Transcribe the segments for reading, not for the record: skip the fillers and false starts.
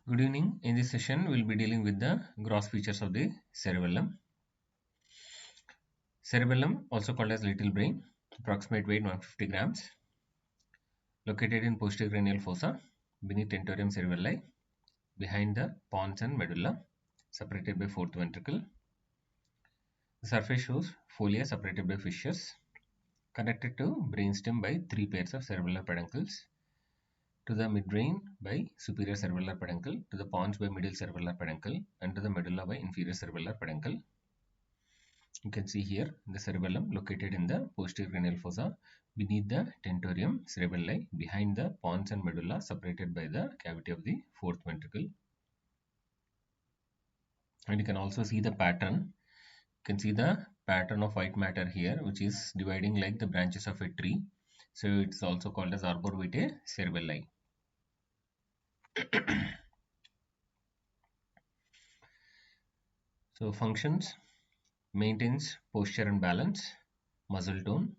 Good evening. In this session, we'll be dealing with the gross features of the cerebellum. Cerebellum, also called as little brain, approximate weight 150 grams, located in posterior cranial fossa, beneath tentorium cerebelli, behind the pons and medulla, separated by fourth ventricle. The surface shows folia separated by fissures, connected to brainstem by three pairs of cerebellar peduncles, to the midbrain by superior cerebellar peduncle, to the pons by middle cerebellar peduncle, and to the medulla by inferior cerebellar peduncle. You can see here the cerebellum located in the posterior cranial fossa beneath the tentorium cerebelli, behind the pons and medulla, separated by the cavity of the fourth ventricle. And you can also see the pattern. You can see the pattern of white matter here, which is dividing like the branches of a tree. So it's also called as arbor vitae cerebelli. So functions: maintains posture and balance, muscle tone,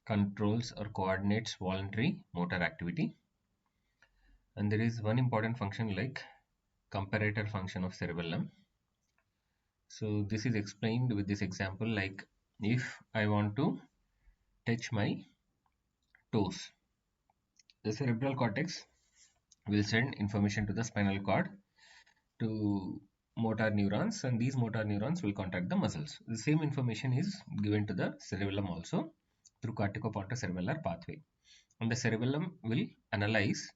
controls or coordinates voluntary motor activity. And there is one important function like comparator function of cerebellum. So this is explained with this example, like if I want to touch my toes, the cerebral cortex will send information to the spinal cord to motor neurons, and these motor neurons will contact the muscles. The same information is given to the cerebellum also through corticopontocerebellar pathway, and the cerebellum will analyze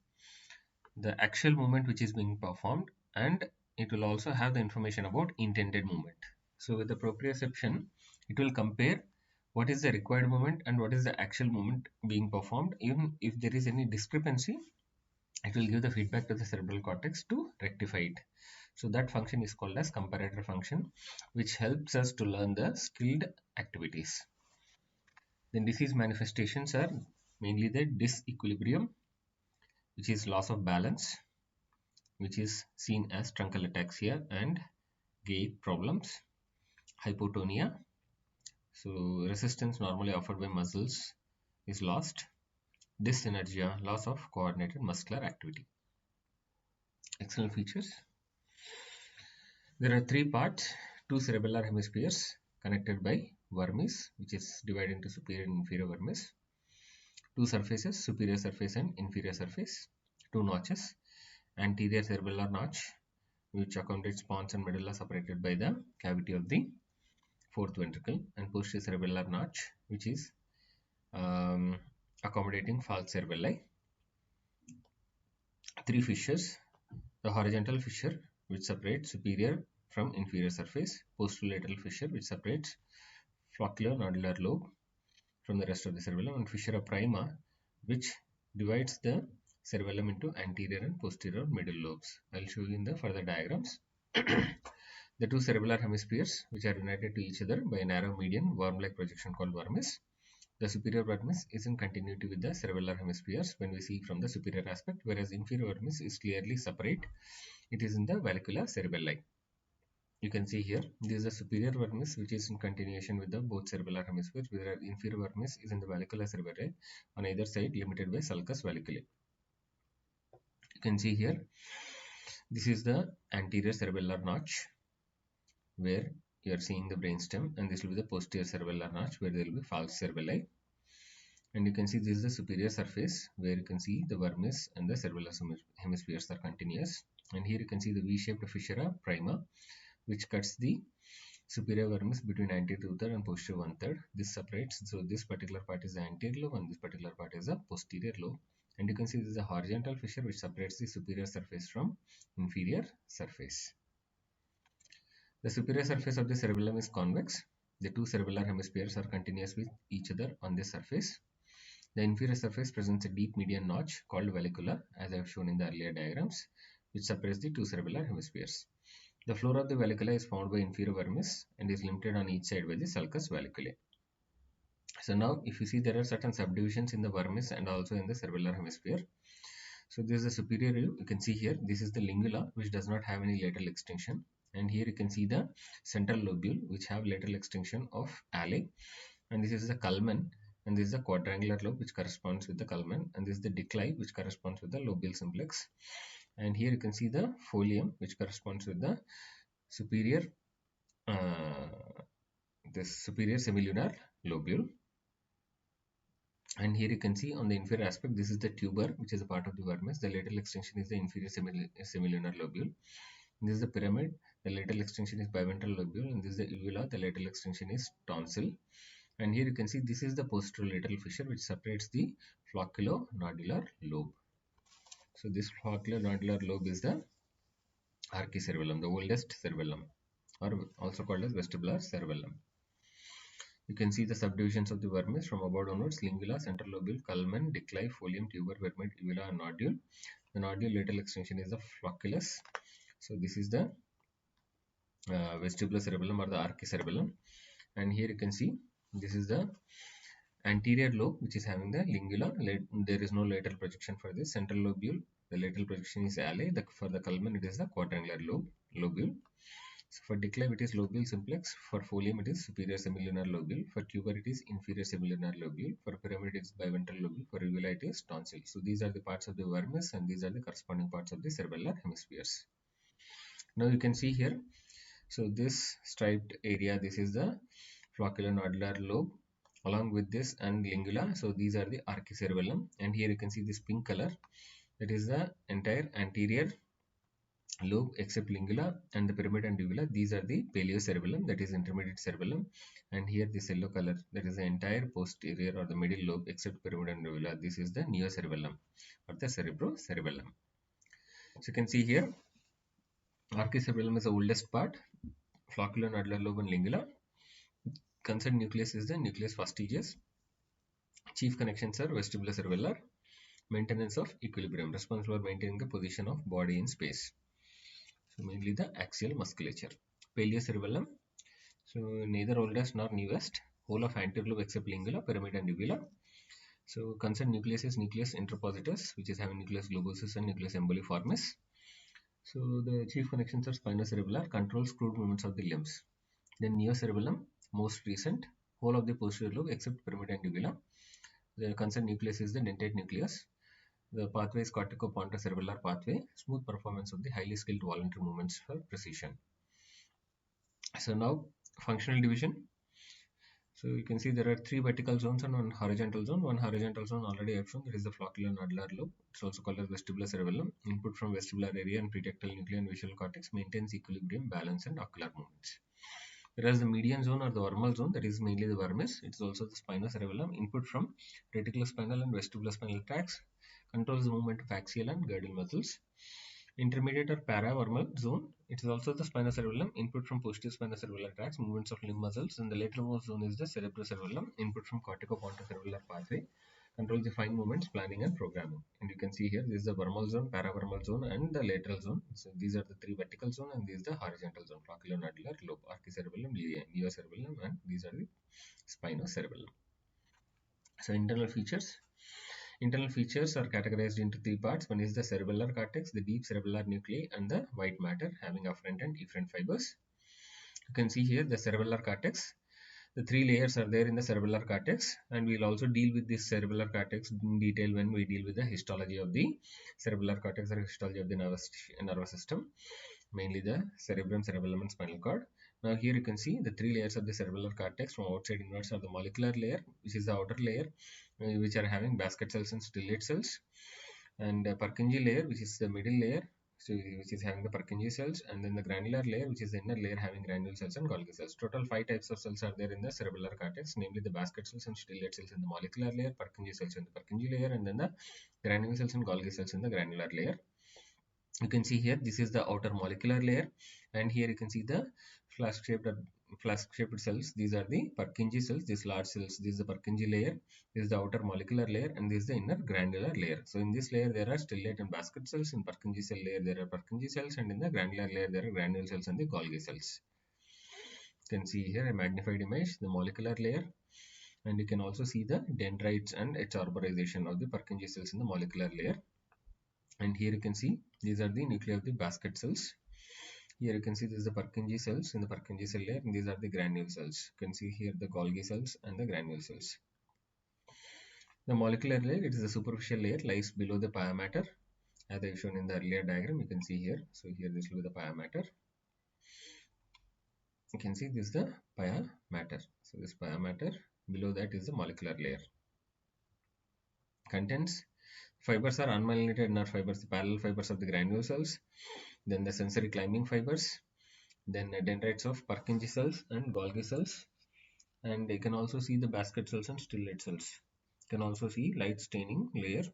the actual movement which is being performed, and it will also have the information about intended movement. So with the proprioception, it will compare what is the required movement and what is the actual movement being performed. Even if there is any discrepancy, it will give the feedback to the cerebral cortex to rectify it. So that function is called as comparator function, which helps us to learn the skilled activities. Then disease manifestations are mainly the disequilibrium, which is loss of balance, which is seen as truncal ataxia and gait problems, hypotonia. So resistance normally offered by muscles is lost, dyssynergia, loss of coordinated muscular activity. External features: there are three parts: two cerebellar hemispheres connected by vermis, which is divided into superior and inferior vermis, two surfaces, superior surface and inferior surface, two notches, anterior cerebellar notch, which accommodates pons and medulla separated by the cavity of the fourth ventricle, and posterior cerebellar notch, which is accommodating falx cerebelli. Three fissures: the horizontal fissure, which separates superior from inferior surface; posterolateral fissure, which separates floccular nodular lobe from the rest of the cerebellum; and fissura prima, which divides the cerebellum into anterior and posterior middle lobes. I'll show you in the further diagrams. The two cerebellar hemispheres, which are united to each other by a narrow median worm-like projection called vermis. The superior vermis is in continuity with the cerebellar hemispheres when we see from the superior aspect, whereas inferior vermis is clearly separate. It is in the vallecula cerebelli. You can see here, this is the superior vermis, which is in continuation with the both cerebellar hemispheres, whereas inferior vermis is in the vallecula cerebelli on either side, limited by sulcus valleculae. You can see here, this is the anterior cerebellar notch, where you are seeing the brainstem, and this will be the posterior cerebellar notch, where there will be falx cerebelli. And you can see this is the superior surface, where you can see the vermis and the cerebellar hemispheres are continuous. And here you can see the V-shaped fissura prima, which cuts the superior vermis between anterior 2/3 and posterior 1/3. This separates, so this particular part is the anterior lobe and this particular part is the posterior lobe. And you can see this is a horizontal fissure which separates the superior surface from inferior surface. The superior surface of the cerebellum is convex. The two cerebellar hemispheres are continuous with each other on this surface. The inferior surface presents a deep median notch called vallecula, as I have shown in the earlier diagrams, which separates the two cerebellar hemispheres. The floor of the vallecula is formed by inferior vermis and is limited on each side by the sulcus valleculae. So now if you see, there are certain subdivisions in the vermis and also in the cerebellar hemisphere. So this is the superior view. You can see here, this is the lingula, which does not have any lateral extension. And here you can see the central lobule, which have lateral extension of alae. And this is the culmen, and this is the quadrangular lobe, which corresponds with the culmen, and this is the nuclei, which corresponds with the lobule simplex. And here you can see the folium, which corresponds with the superior uh, this superior semilunar lobule. And here you can see on the inferior aspect, this is the tuber, which is a part of the vermis. The lateral extension is the inferior semilunar lobule. This is the pyramid. The lateral extension is biventral lobule, and this is the uvula. The lateral extension is tonsil. And here you can see this is the posterolateral fissure, which separates the flocculonodular lobe. So this flocculonodular lobe is the archicerebellum, the oldest cerebellum, or also called as vestibular cerebellum. You can see the subdivisions of the vermis from above onwards: lingula, central lobule, culmen, nuclei, folium, tuber, pyramid, uvula, and nodule. The nodule lateral extension is the flocculus. So this is the vestibular cerebellum or the archicerebellum. And here you can see this is the anterior lobe, which is having the lingula. There is no lateral projection for this. Central lobule, the lateral projection is alle. For the culmen, it is the quadrangular lobule. So for declave, it is lobule simplex. For folium, it is superior semilunar lobule. For tuber, it is inferior semilunar lobule. For pyramid, it is biventral lobule. For uvula, it is tonsil. So these are the parts of the vermis, and these are the corresponding parts of the cerebellar hemispheres. Now you can see here. So this striped area, this is the flocculonodular lobe, along with this and lingula. So these are the archicerebellum, and here you can see this pink color. That is the entire anterior lobe except lingula and the pyramid and uvula. These are the paleocerebellum, that is intermediate cerebellum. And here this yellow color, that is the entire posterior or the middle lobe except pyramid and uvula. This is the neocerebellum or the cerebrocerebellum. So you can see here, archicerebellum is the oldest part, flocculonodular lobe and lingula. Concerned nucleus is the nucleus fastigius. Chief connections are vestibular cerebellar. Maintenance of equilibrium, responsible for maintaining the position of body in space. So mainly the axial musculature. Paleocerebellum. So neither oldest nor newest. Whole of anterior lobe except lingula, pyramid and uvula. So concerned nucleus is nucleus interpositus, which is having nucleus globosus and nucleus emboliformis. So the chief connections are spinocerebellar, controls crude movements of the limbs. Then neocerebellum, most recent, whole of the posterior lobe except pyramid and uvula. The concerned nucleus is the dentate nucleus. The pathway is cortico-pontocerebellar pathway, smooth performance of the highly skilled voluntary movements for precision. So now functional division. So you can see there are 3 vertical zones and 1 horizontal zone. One horizontal zone already I have shown, that is the flocculonodular lobe. It's also called as vestibular cerebellum. Input from vestibular area and pretectal nuclei and visual cortex, maintains equilibrium, balance and ocular movements. Whereas the median zone or the vermal zone, that is mainly the vermis, it is also the spinocerebellum. Input from reticulospinal and vestibulospinal tracts, controls the movement of axial and girdle muscles. Intermediate or paravermal zone, it is also the spinocerebellum. Input from posterior spinocerebellar tracts, movements of limb muscles. And the lateralmost zone is the cerebrocerebellum. Input from cortico-pontocerebellar pathway, controls the fine movements, planning and programming. And you can see here, this is the vermal zone, paravermal zone and the lateral zone. So these are the 3 vertical zone and this is the horizontal zone, flocculonodular lobe, archicerebellum, neocerebellum, and these are the spinocerebellum. So internal features. Internal features are categorized into 3 parts. One is the cerebellar cortex, the deep cerebellar nuclei, and the white matter having afferent and efferent fibers. You can see here the cerebellar cortex. The 3 layers are there in the cerebellar cortex, and we'll also deal with this cerebellar cortex in detail when we deal with the histology of the cerebellar cortex or histology of the nervous system, mainly the cerebrum, cerebellum, and spinal cord. Now here you can see the 3 layers of the cerebellar cortex from outside inwards are the molecular layer, which is the outer layer, which are having basket cells and stellate cells, and Purkinje layer, which is the middle layer, so which is having the Purkinje cells, and then the granular layer, which is the inner layer having granule cells and Golgi cells. Total 5 types of cells are there in the cerebellar cortex, namely the basket cells and stellate cells in the molecular layer, Purkinje cells in the Purkinje layer, and then the granule cells and Golgi cells in the granular layer. You can see here, this is the outer molecular layer, and here you can see the flask-shaped cells. These are the Purkinje cells, these large cells. This is the Purkinje layer, this is the outer molecular layer, and this is the inner granular layer. So in this layer there are stellate and basket cells. In Purkinje cell layer there are Purkinje cells, and in the granular layer there are granule cells and the Golgi cells. You can see here a magnified image, the molecular layer, and you can also see the dendrites and its arborization of the Purkinje cells in the molecular layer. And here you can see these are the nuclei of the basket cells. Here you can see this is the Purkinje cells in the Purkinje cell layer, and these are the granule cells. You can see here the Golgi cells and the granule cells. The molecular layer, it is the superficial layer, lies below the pia mater, as I shown in the earlier diagram. You can see here. So here this will be the pia matter. You can see this is the pia matter. So this pia matter, below that is the molecular layer. Contents: fibers are unmyelinated nerve fibers, the parallel fibers of the granule cells, then the sensory climbing fibers, then dendrites of Purkinje cells and Golgi cells, and you can also see the basket cells and stellate cells. You can also see light staining layer.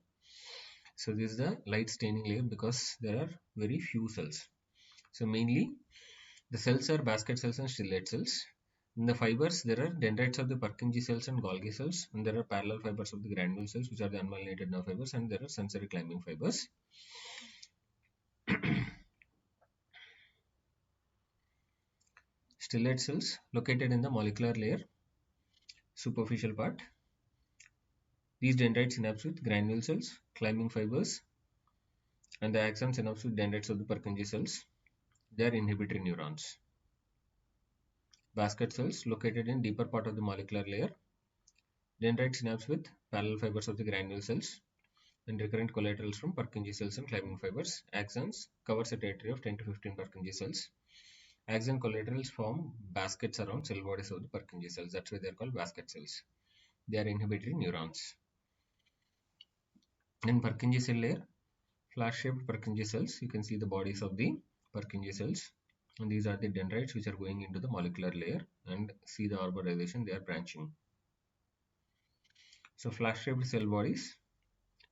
So this is the light staining layer because there are very few cells. So mainly the cells are basket cells and stellate cells. In the fibers, there are dendrites of the Purkinje cells and Golgi cells, and there are parallel fibers of the granule cells, which are the unmyelinated nerve fibers, and there are sensory climbing fibers. Stellate cells located in the molecular layer, superficial part. These dendrites synapse with granule cells, climbing fibers, and the axon synapse with dendrites of the Purkinje cells. They are inhibitory neurons. Basket cells located in deeper part of the molecular layer. Dendrite synapse with parallel fibers of the granule cells and recurrent collaterals from Purkinje cells and climbing fibers. Axons covers a territory of 10 to 15 Purkinje cells. Axon collaterals form baskets around cell bodies of the Purkinje cells. That's why they are called basket cells. They are inhibitory neurons. In Purkinje cell layer, flash-shaped Purkinje cells. You can see the bodies of the Purkinje cells. And these are the dendrites which are going into the molecular layer, and see the arborization, they are branching. So flash-shaped cell bodies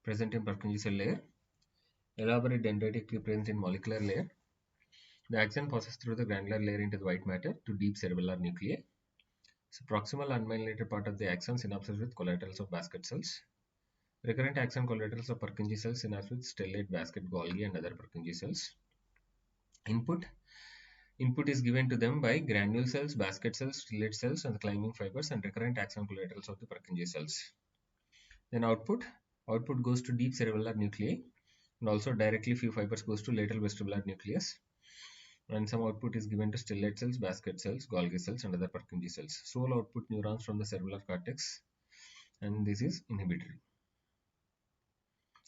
present in Purkinje cell layer. Elaborate dendritic tree present in molecular layer. The axon passes through the granular layer into the white matter to deep cerebellar nuclei. So proximal unmyelinated part of the axon synapses with collaterals of basket cells. Recurrent axon collaterals of Purkinje cells synapse with stellate, basket, Golgi, and other Purkinje cells. Input is given to them by granule cells, basket cells, stellate cells, and the climbing fibers, and recurrent axon collaterals of the Purkinje cells. Then output goes to deep cerebellar nuclei, and also directly few fibers goes to lateral vestibular nucleus, and some output is given to stellate cells, basket cells, Golgi cells, and other Purkinje cells. Sole output neurons from the cerebellar cortex, and this is inhibitory.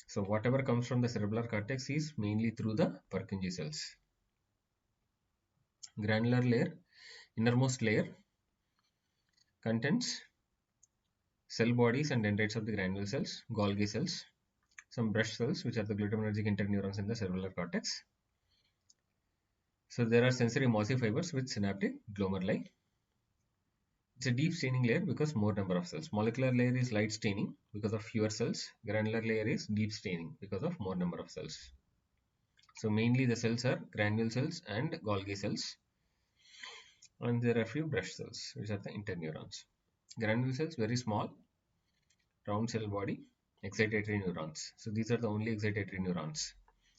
So whatever comes from the cerebellar cortex is mainly through the Purkinje cells. Granular layer, innermost layer, contains cell bodies and dendrites of the granule cells, Golgi cells, some brush cells, which are the glutamatergic interneurons in the cerebellar cortex. So there are sensory mossy fibers with synaptic glomeruli. It's a deep staining layer because more number of cells. Molecular layer is light staining because of fewer cells. Granular layer is deep staining because of more number of cells. So mainly the cells are granule cells and Golgi cells. And there are few brush cells, which are the interneurons. Granule cells, very small, round cell body, excitatory neurons. So these are the only excitatory neurons.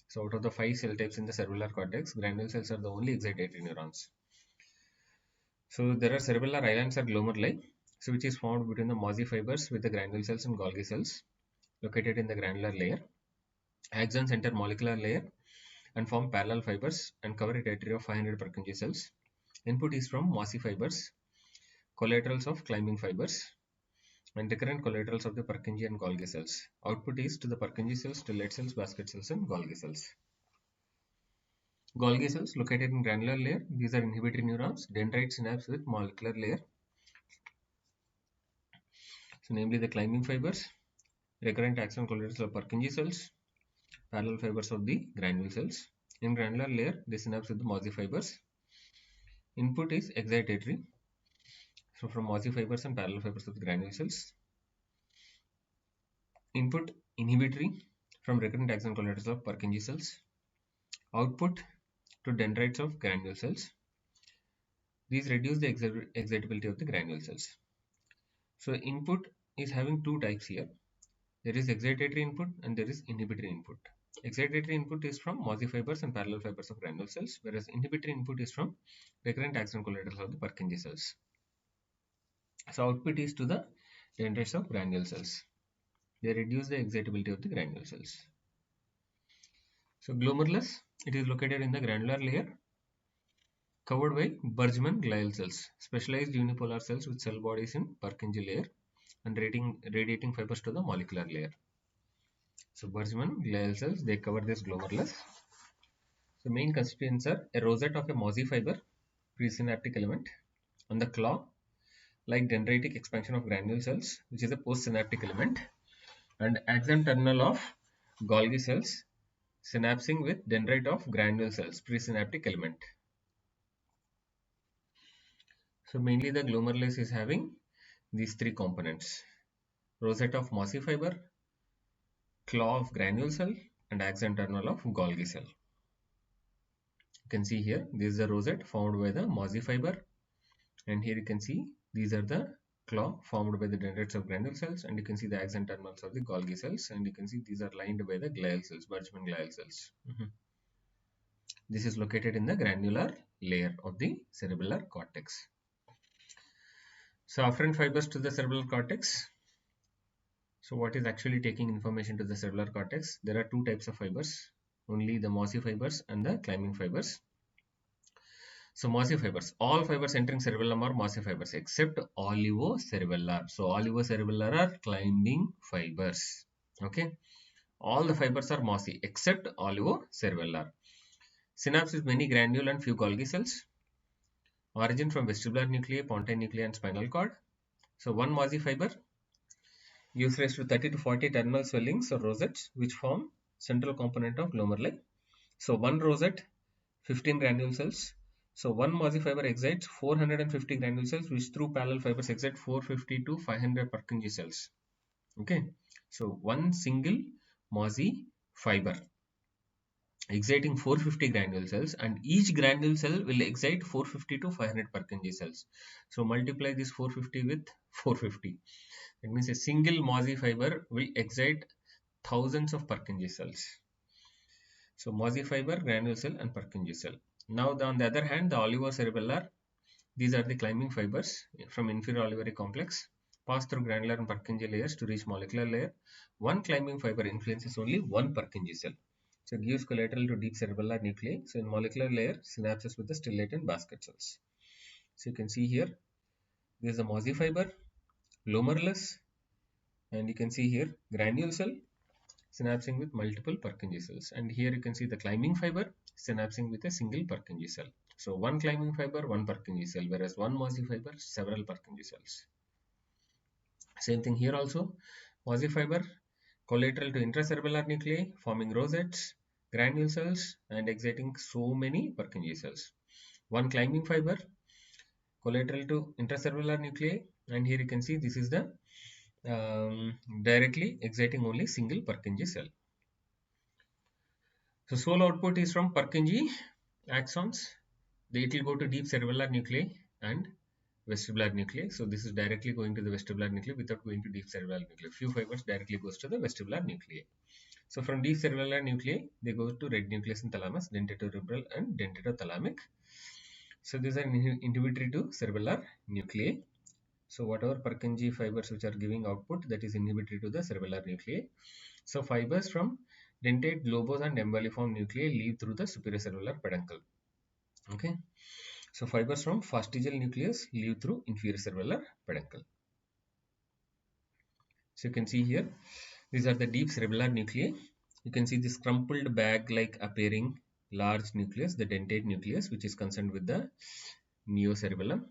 So out of the 5 cell types in the cerebellar cortex, granule cells are the only excitatory neurons. So there are cerebellar islands or glomeruli, so which is formed between the mossy fibers with the granule cells and Golgi cells located in the granular layer. Axons enter molecular layer and form parallel fibers and cover a territory of 500 Purkinje cells. Input is from mossy fibers, collaterals of climbing fibers, and recurrent collaterals of the Purkinje and Golgi cells. Output is to the Purkinje cells, stellate cells, basket cells, and Golgi cells. Golgi cells located in granular layer. These are inhibitory neurons. Dendrite synapse with molecular layer. So namely the climbing fibers, recurrent axon collaterals of Purkinje cells, parallel fibers of the granule cells. In granular layer, they synapse with the mossy fibers. Input is excitatory. So from mossy fibers and parallel fibers of the granule cells. Input inhibitory from recurrent axon collaterals of Purkinje cells. Output to dendrites of granule cells. These reduce the excitability of the granule cells. So input is having two types here. There is excitatory input and there is inhibitory input. Excitatory input is from mossy fibers and parallel fibers of granule cells, whereas inhibitory input is from recurrent axon collaterals of the Purkinje cells. So output is to the dendrites of granule cells. They reduce the excitability of the granule cells. So glomerulus, it is located in the granular layer, covered by Bergman glial cells, specialized unipolar cells with cell bodies in Purkinje layer and radiating fibers to the molecular layer. So Bergman glial cells, they cover this glomerulus. So main constituents are a rosette of a mossy fiber, presynaptic element, on the claw, like dendritic expansion of granule cells, which is a postsynaptic element, and axon terminal of Golgi cells, synapsing with dendrite of granule cells, presynaptic element. So mainly the glomerulus is having these three components: rosette of mossy fiber, claw of granule cell, and axon terminal of Golgi cell. You can see here, this is the rosette formed by the mossy fiber, and here you can see these are the claw formed by the dendrites of granule cells, and you can see the axon terminals of the Golgi cells, and you can see these are lined by the glial cells, Bergman glial cells. This is located in the granular layer of the cerebellar cortex. So afferent fibers to the cerebellar cortex. So what is actually taking information to the cerebellar cortex? There are two types of fibers, only the mossy fibers and the climbing fibers. So mossy fibers, all fibers entering cerebellum are mossy fibers except olivocerebellar. So olivocerebellar are climbing fibers. Okay, all the fibers are mossy except olivocerebellar. Synapse with many granule and few Golgi cells. Origin from vestibular nuclei, pontine nuclei, and spinal cord. So one mossy fiber gives rise to 30 to 40 terminal swellings or rosettes, which form central component of glomeruli. So one rosette, 15 granule cells. So one mossy fiber excites 450 granule cells, which through parallel fibers excite 450 to 500 Purkinje cells. Okay, so one single mossy fiber exciting 450 granule cells, and each granule cell will excite 450 to 500 Purkinje cells. So multiply this 450 with 450. That means a single mossy fiber will excite thousands of Purkinje cells. So mossy fiber, granule cell, and Purkinje cell. Now on the other hand, the olivocerebellar, these are the climbing fibers from inferior olivary complex, pass through granular and Purkinje layers to reach molecular layer. One climbing fiber influences only one Purkinje cell. So it gives collateral to deep cerebellar nuclei. So in molecular layer, synapses with the stellate and basket cells. So you can see here, this is the mossy fiber, glomerulus, and you can see here granule cell synapsing with multiple Purkinje cells. And here you can see the climbing fiber synapsing with a single Purkinje cell. So one climbing fiber, one Purkinje cell, whereas one mossy fiber, several Purkinje cells. Same thing here also. Mossy fiber collateral to intracerebellar nuclei, forming rosettes, granule cells, and exciting so many Purkinje cells. One climbing fiber collateral to intracerebellar nuclei, and here you can see this is the directly exciting only single Purkinje cell. So sole output is from Purkinje axons. It will go to deep cerebellar nuclei and vestibular nuclei. So this is directly going to the vestibular nuclei without going to deep cerebellar nuclei. Few fibers directly goes to the vestibular nuclei. So from deep cerebellar nuclei, they go to red nucleus and thalamus, dentatorubral and dentatothalamic. So these are inhibitory to cerebellar nuclei. So whatever Purkinje fibers which are giving output, that is inhibitory to the cerebellar nuclei. So fibers from dentate, globose, and emboliform nuclei leave through the superior cerebellar peduncle. Okay. So fibers from fastigial nucleus leave through inferior cerebellar peduncle. So you can see here, these are the deep cerebellar nuclei. You can see this crumpled bag-like appearing large nucleus, the dentate nucleus, which is concerned with the neocerebellum.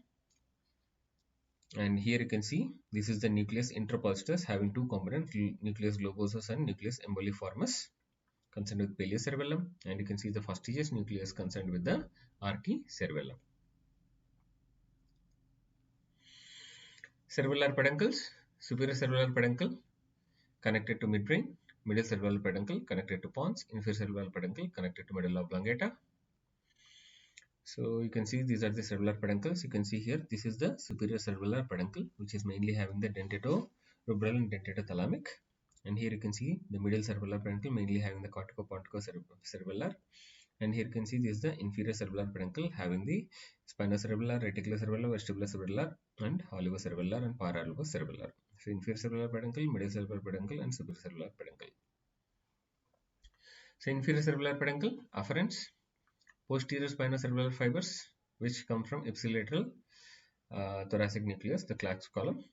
And here you can see this is the nucleus interpulsus having two components, nucleus globosus and nucleus emboliformis, concerned with paleocerebellum, and you can see the fastigious nucleus concerned with the archicerebellum. Cerebellar peduncles, superior cerebellar peduncle connected to midbrain, middle cerebellar peduncle connected to pons, inferior cerebellar peduncle connected to medulla oblongata. So you can see these are the cerebellar peduncles. You can see here, this is the superior cerebellar peduncle, which is mainly having the dentatorubral and dentatothalamic. And here you can see the middle cerebellar peduncle mainly having the corticoponticocerebellar. And here you can see this is the inferior cerebellar peduncle having the spinocerebellar, reticulocerebellar, vestibulocerebellar, and olivocerebellar and paraolivocerebellar. So inferior cerebellar peduncle, middle cerebellar peduncle, and superior cerebellar peduncle. So inferior cerebellar peduncle afferents posterior spinocerebellar fibers which come from ipsilateral thoracic nucleus, the Clark's column.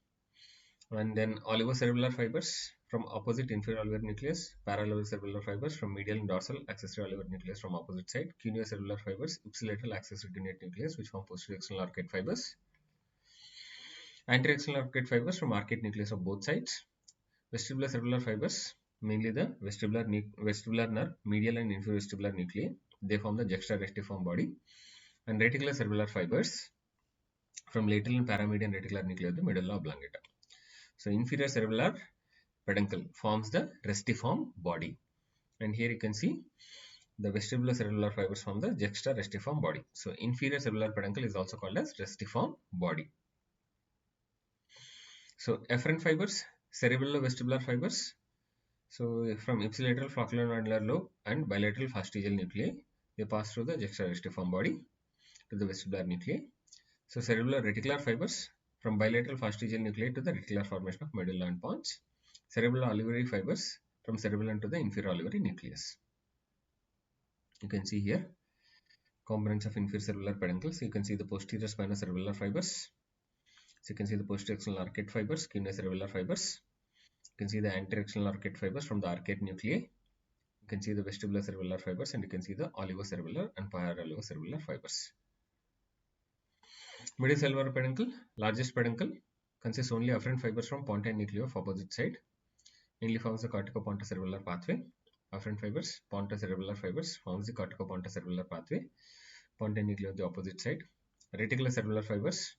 And then olivocerebellar fibers from opposite inferior alveolar nucleus, parallel cerebellar fibers from medial and dorsal accessory alveolar nucleus from opposite side, cuneo-cerebellar fibers, ipsilateral accessory tunate nucleus which form posterior external arcade fibers, anterior external arcade fibers from arcade nucleus of both sides, vestibular cerebellar fibers, mainly the vestibular nerve, medial and inferior vestibular nuclei, they form the juxta-restiform body, and reticular cerebellar fibers from lateral and paramedian reticular nuclei of the medulla oblongata. So inferior cerebellar peduncle forms the restiform body, and here you can see the vestibular cerebellar fibers form the juxta-restiform body. So inferior cerebellar peduncle is also called as restiform body. So efferent fibers, cerebello-vestibular fibers. So from ipsilateral flocculonodular lobe and bilateral fastigial nuclei, they pass through the juxta-restiform body to the vestibular nuclei. So cerebellar reticular fibers from bilateral fastigial nuclei to the reticular formation of medulla and pons. Cerebellar olivary fibers from cerebellum to the inferior olivary nucleus. You can see here components of inferior cerebellar peduncles. You can see the posterior spinocerebellar fibers. So you can see the posterior external arcade fibers, cuneo-cerebellar fibers. You can see the anterior external arcade fibers from the arcade nuclei. You can see the vestibular cerebellar fibers, and you can see the olivocerebellar and parallel-olivocerebellar fibers. Middle cerebellar peduncle, largest peduncle, consists only afferent fibers from pontine nuclei of opposite side. Mainly forms the corticopontocerebellar pathway. Afferent fibers, pontocerebellar fibers forms the corticopontocerebellar pathway. Pontine nuclei of the opposite side. Reticular cerebellar fibers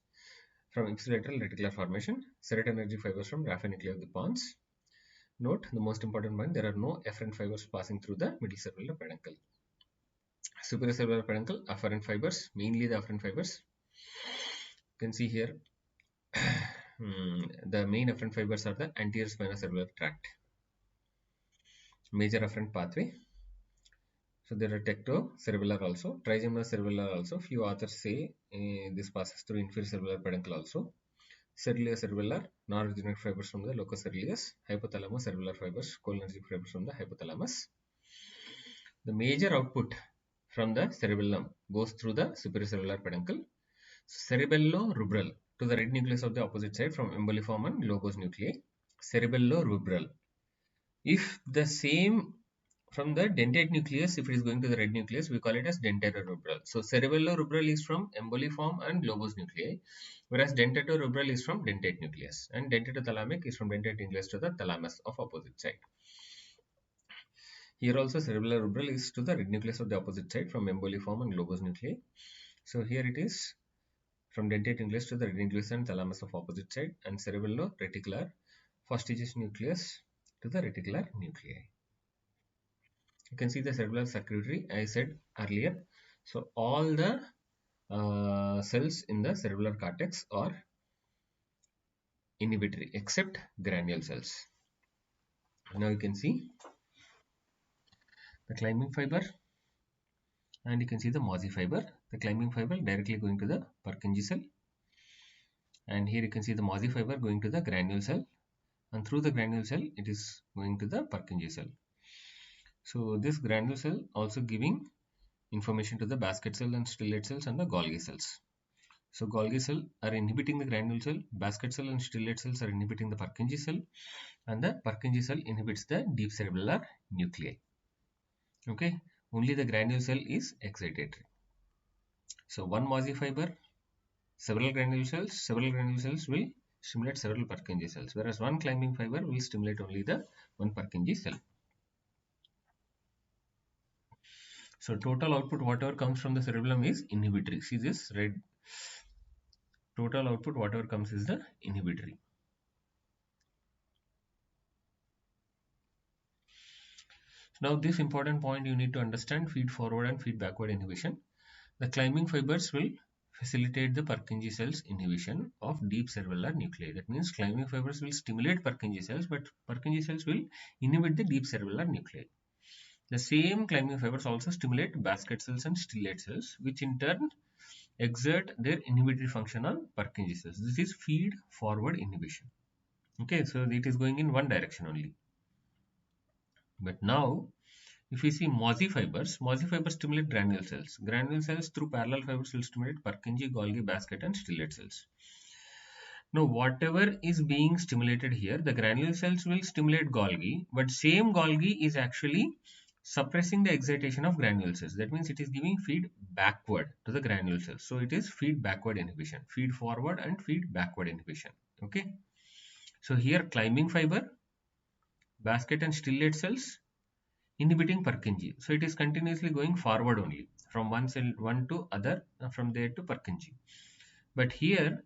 from ipsilateral reticular formation. Serotonergic fibers from raphe nuclei of the pons. Note the most important point: there are no efferent fibers passing through the middle cerebellar peduncle. Superior cerebellar peduncle, afferent fibers, mainly the afferent fibers. You can see here the main afferent fibers are the anterior spinocerebellar tract. Major afferent pathway. So there are tectocerebellar also, trigeminal-cerebellar also. Few authors say this passes through inferior cerebellar peduncle also. Cerebellar, noradrenergic fibers from the locus coeruleus. Hypothalamus-cerebellar fibers, cholinergic fibers from the hypothalamus. The major output from the cerebellum goes through the superior cerebellar peduncle. Cerebello-rubral to the red nucleus of the opposite side from emboliform and lobose nuclei. Cerebello-rubral. If the same from the dentate nucleus, if it is going to the red nucleus, we call it as dentatorubral. So cerebello-rubral is from emboliform and lobose nuclei, whereas dentatorubral is from dentate nucleus, and dentatothalamic is from dentate nucleus to the thalamus of opposite side. Here also cerebello-rubral is to the red nucleus of the opposite side from emboliform and lobose nuclei. So here it is from dentate nucleus to the red nucleus and thalamus of opposite side, and cerebello-reticular fastigious nucleus to the reticular nuclei. You can see the cerebellar circuitry I said earlier. So all the cells in the cerebellar cortex are inhibitory except granule cells. Now you can see the climbing fiber, and you can see the Maury fiber. The climbing fiber directly going to the Purkinje cell, and here you can see the Maury fiber going to the granule cell, and through the granule cell it is going to the Purkinje cell. So this granule cell also giving information to the basket cell and stellate cells and the Golgi cells. So Golgi cell are inhibiting the granule cell, basket cell and stellate cells are inhibiting the Purkinje cell, and the Purkinje cell inhibits the deep cerebellar nuclei. Okay, only the granule cell is excitatory. So one Maury fiber, several granule cells will stimulate several Purkinje cells, whereas one climbing fiber will stimulate only the one Purkinje cell. So total output whatever comes from the cerebellum is inhibitory. See this red. Total output whatever comes is the inhibitory. Now this important point you need to understand: feed forward and feed backward inhibition. The climbing fibers will facilitate the Purkinje cells inhibition of deep cerebellar nuclei. That means climbing fibers will stimulate Purkinje cells, but Purkinje cells will inhibit the deep cerebellar nuclei. The same climbing fibers also stimulate basket cells and stellate cells, which in turn exert their inhibitory function on Purkinje cells. This is feed forward inhibition. Okay, so it is going in one direction only. But now, if we see Maury fibers stimulate granule cells. Granule cells through parallel fibers will stimulate Purkinje, Golgi, basket and stellate cells. Now, whatever is being stimulated here, the granule cells will stimulate Golgi, but same Golgi is actually suppressing the excitation of granule cells. That means it is giving feed backward to the granule cells. So it is feed backward inhibition, feed forward and feed backward inhibition. Okay. So here climbing fiber, basket and stellate cells inhibiting Purkinje. So it is continuously going forward only from one cell one to other, from there to Purkinje. But here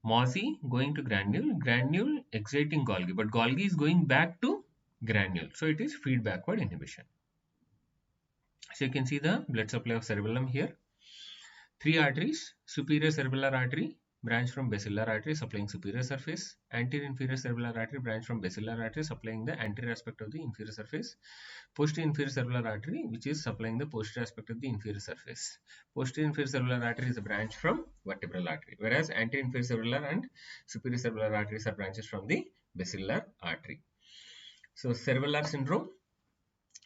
Mosey going to granule, granule exciting Golgi, but Golgi is going back to granule. So it is feed backward inhibition. So you can see the blood supply of cerebellum here. Three arteries: superior cerebellar artery branch from basilar artery supplying superior surface, anterior inferior cerebellar artery branch from basilar artery supplying the anterior aspect of the inferior surface, posterior inferior cerebellar artery which is supplying the posterior aspect of the inferior surface. Posterior inferior cerebellar artery is a branch from vertebral artery, whereas anterior inferior cerebellar and superior cerebellar arteries are branches from the basilar artery. So cerebellar syndrome.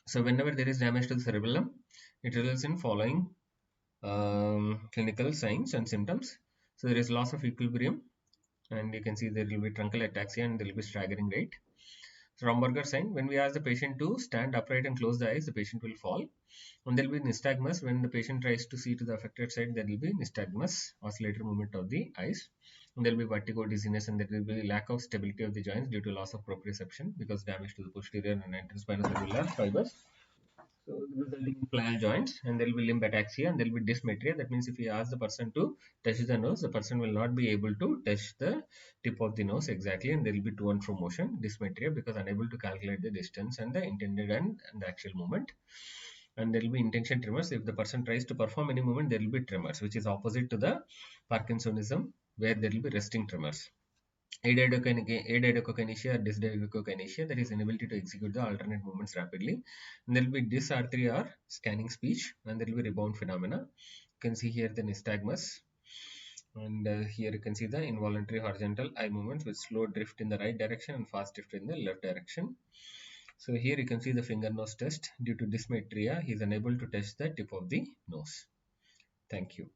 So whenever there is damage to the cerebellum, it results in following clinical signs and symptoms. So there is loss of equilibrium, and you can see there will be truncal ataxia and there will be staggering rate. So Romberger sign: when we ask the patient to stand upright and close the eyes, the patient will fall. And there will be nystagmus. When the patient tries to see to the affected side, there will be nystagmus, oscillatory movement of the eyes. And there will be vertigo, dizziness, and there will be lack of stability of the joints due to loss of proprioception because damage to the posterior and anterior spinocerebellar fibers. So resulting in plial joints, and there will be limb ataxia and there will be dysmetria. That means if you ask the person to touch the nose, the person will not be able to touch the tip of the nose exactly, and there will be to and fro motion, dysmetria, because unable to calculate the distance and the intended and the actual movement. And there will be intention tremors. If the person tries to perform any movement, there will be tremors, which is opposite to the Parkinsonism, where there will be resting tremors. Adiadochokinesia or dysdiadochokinesia, that is inability to execute the alternate movements rapidly. And there will be dysarthria or scanning speech, and there will be rebound phenomena. You can see here the nystagmus, and here you can see the involuntary horizontal eye movements with slow drift in the right direction and fast drift in the left direction. So here you can see the finger nose test. Due to dysmetria, he is unable to touch the tip of the nose. Thank you.